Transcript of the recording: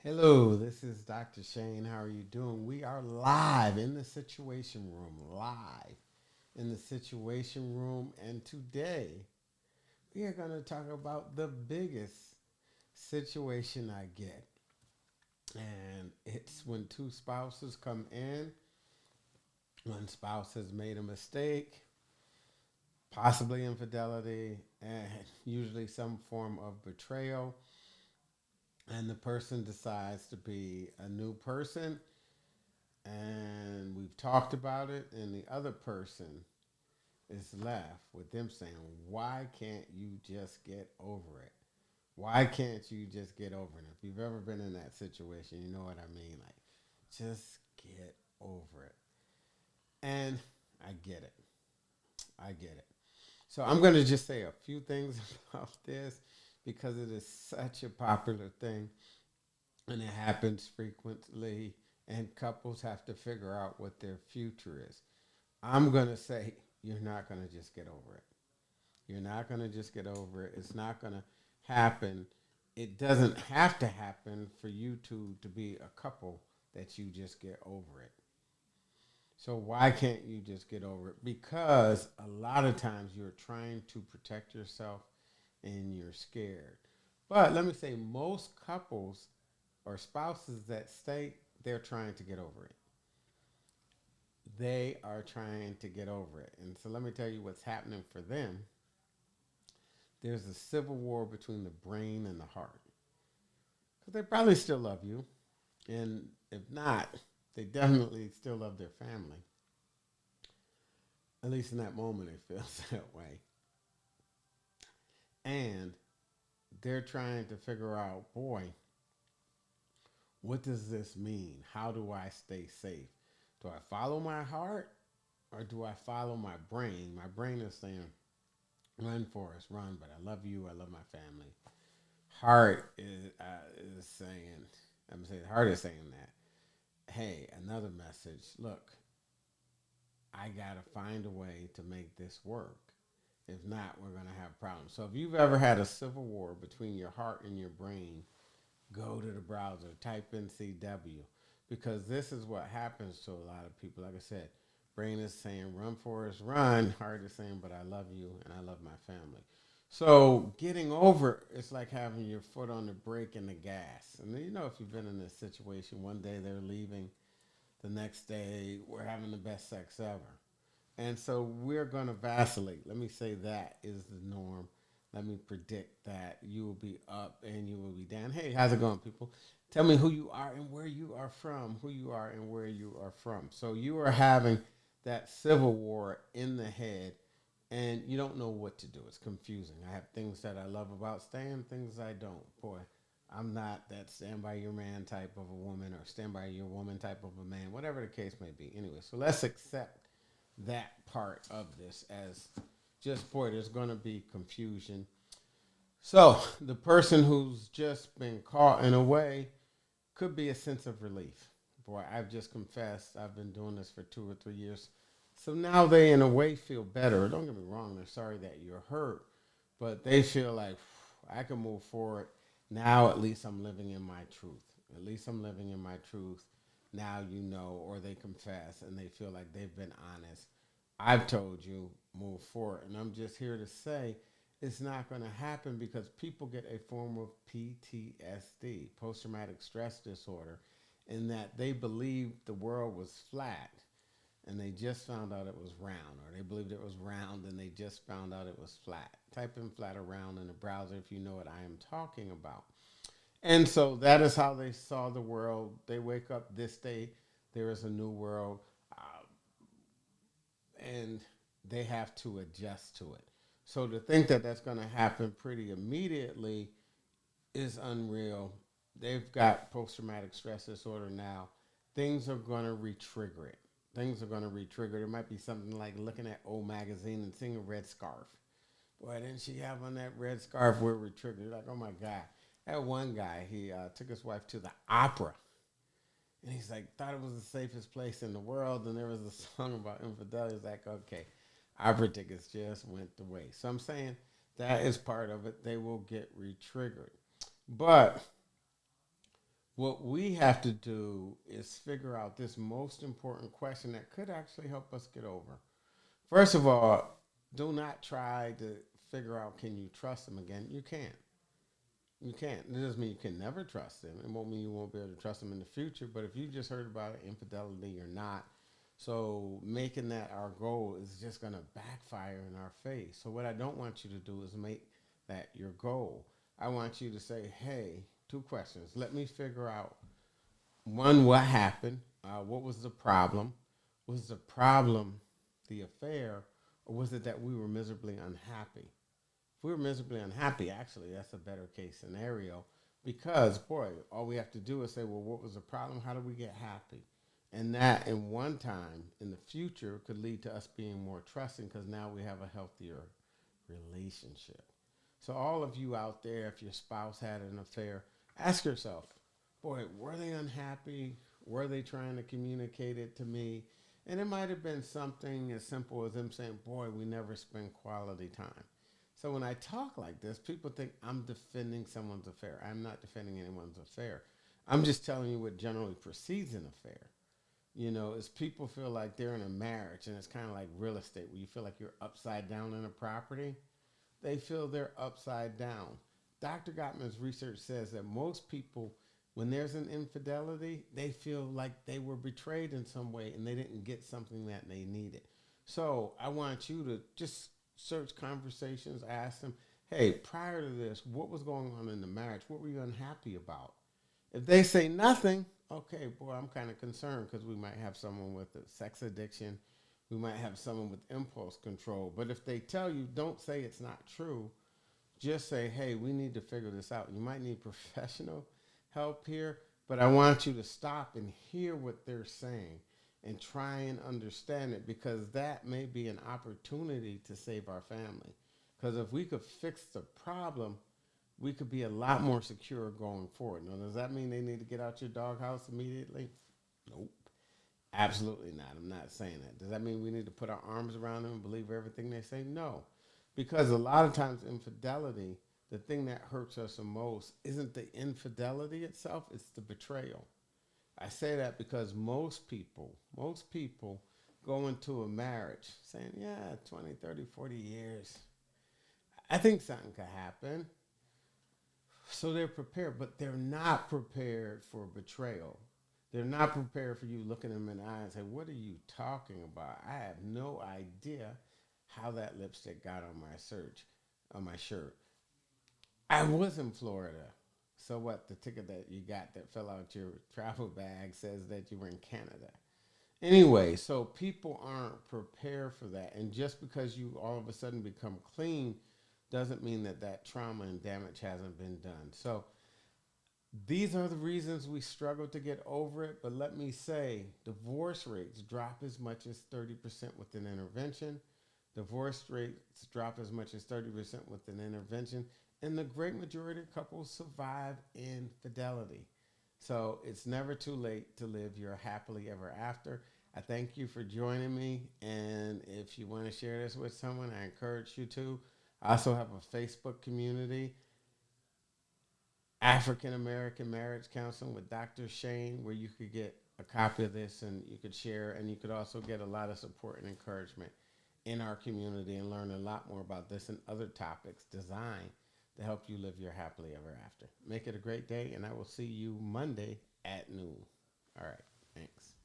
Hello, this is Dr. Shane. How are you doing? We are live in the Situation Room, live in the Situation Room, and today we are going to talk about the biggest situation I get. And it's when two spouses come in, one spouse has made a mistake, possibly infidelity, and usually some form of betrayal, and the person decides to be a new person and we've talked about it, and the other person is left with them saying, why can't you just get over it? Why can't you just get over it? If you've ever been in that situation, you know what I mean. Like, just get over it. And I get it. I get it. So I'm going to just say a few things about this because it is such a popular thing and it happens frequently, and couples have to figure out what their future is. I'm going to say you're not going to just get over it. You're not going to just get over it. It's not going to happen. It doesn't have to happen for you to be a couple that you just get over it. So why can't you just get over it? Because a lot of times you're trying to protect yourself and you're scared. But let me say most couples or spouses that stay, they're trying to get over it. They are trying to get over it. And so let me tell you what's happening for them. There's a civil war between the brain and the heart. Because they probably still love you. And if not, they definitely still love their family. At least in that moment, it feels that way. And they're trying to figure out, boy, what does this mean? How do I stay safe? Do I follow my heart or do I follow my brain? My brain is saying, run, Forrest, run, but I love you. I love my family. Heart is saying, I'm saying, heart is saying that. Hey, another message. Look, I gotta find a way to make this work. If not, we're gonna have problems. So if you've ever had a civil war between your heart and your brain, go to the browser, type in CW, because this is what happens to a lot of people. Like I said, brain is saying, run, Forrest, run. Heart is saying, but I love you and I love my family. So getting over it's like having your foot on the brake and the gas. And you know, if you've been in this situation, one day they're leaving, the next day we're having the best sex ever. And so we're going to vacillate. Let me say that is the norm. Let me predict that you will be up and you will be down. Hey, how's it going, people? Tell me who you are and where you are from. Who you are and where you are from. So you are having that civil war in the head and you don't know what to do. It's confusing. I have things that I love about staying, things I don't. Boy, I'm not that stand by your man type of a woman or stand by your woman type of a man, whatever the case may be. Anyway, so let's accept that part of this as just, boy, there's going to be confusion. So the person who's just been caught in a way could be a sense of relief. Boy, I've just confessed I've been doing this for 2 or 3 years. So now they, in a way, feel better. Don't get me wrong, they're sorry that you're hurt, but they feel like I can move forward. Now at least I'm living in my truth. At least I'm living in my truth. Now you know, or they confess and they feel like they've been honest. I've told you, move forward. And I'm just here to say it's not going to happen because people get a form of PTSD, post traumatic stress disorder, in that they believed the world was flat and they just found out it was round, or they believed it was round and they just found out it was flat. Type in flat or round in the browser if you know what I am talking about. And so that is how they saw the world. They wake up this day, there is a new world, and they have to adjust to it. So to think that that's going to happen pretty immediately is unreal. They've got post traumatic stress disorder now. Things are going to re-trigger it. Things are going to re-trigger it. It might be something like looking at old magazine and seeing a red scarf. Boy, didn't she have on that red scarf where we triggered? You're like, oh my God. That one guy, he took his wife to the opera. And he's like, thought it was the safest place in the world. And there was a song about infidelity. He's like, okay, opera tickets just went the way. So I'm saying that is part of it. They will get re triggered. But What we have to do is figure out this most important question that could actually help us get over. First of all, do not try to figure out can you trust them again. You can't. You can't. It doesn't mean you can never trust them. It won't mean you won't be able to trust them in the future. But if you just heard about it, infidelity, you're not. So making that our goal is just going to backfire in our face. So what I don't want you to do is make that your goal. I want you to say, hey, two questions. Let me figure out one, what happened? What was the problem? Was the problem the affair, or was it that we were miserably unhappy? If we were miserably unhappy, actually, that's a better case scenario because, boy, all we have to do is say, well, what was the problem? How do we get happy? And that, in one time in the future, could lead to us being more trusting because now we have a healthier relationship. So, all of you out there, if your spouse had an affair, ask yourself, boy, were they unhappy? Were they trying to communicate it to me? And it might have been something as simple as them saying, boy, we never spend quality time. So when I talk like this, people think I'm defending someone's affair. I'm not defending anyone's affair. I'm just telling you what generally precedes an affair. You know, is people feel like they're in a marriage and it's kind of like real estate where you feel like you're upside down in a property. They feel they're upside down. Dr. Gottman's research says that most people, when there's an infidelity, they feel like they were betrayed in some way and they didn't get something that they needed. So I want you to just search conversations, ask them, hey, prior to this, what was going on in the marriage? What were you unhappy about? If they say nothing, okay, boy, I'm kind of concerned because we might have someone with a sex addiction. We might have someone with impulse control. But if they tell you, don't say it's not true. Just say, hey, we need to figure this out. You might need professional help here, but I want you to stop and hear what they're saying and try and understand it because that may be an opportunity to save our family. Because if we could fix the problem, we could be a lot more secure going forward. Now, does that mean they need to get out your doghouse immediately? Nope. Absolutely not. I'm not saying that. Does that mean we need to put our arms around them and believe everything they say? No. Because a lot of times, infidelity, the thing that hurts us the most isn't the infidelity itself, it's the betrayal. I say that because most people go into a marriage saying, yeah, 20, 30, 40 years. I think something could happen. So they're prepared, but they're not prepared for betrayal. They're not prepared for you looking them in the eye and say, what are you talking about? I have no idea how that lipstick got on my shirt. I was in Florida. So what? The ticket that you got that fell out your travel bag says that you were in Canada. Anyway, so people aren't prepared for that. And just because you all of a sudden become clean doesn't mean that that trauma and damage hasn't been done. So these are the reasons we struggle to get over it. But let me say, divorce rates drop as much as 30% with an intervention. Divorce rates drop as much as 30% with an intervention. And the great majority of couples survive infidelity. So it's never too late to live your happily ever after. I thank you for joining me. And if you want to share this with someone, I encourage you to. I also have a Facebook community, African American Marriage Counseling with Dr. Shane, where you could get a copy of this and you could share, and you could also get a lot of support and encouragement in our community and learn a lot more about this and other topics designed to help you live your happily ever after. Make it a great day, and I will see you Monday at noon. All right, thanks.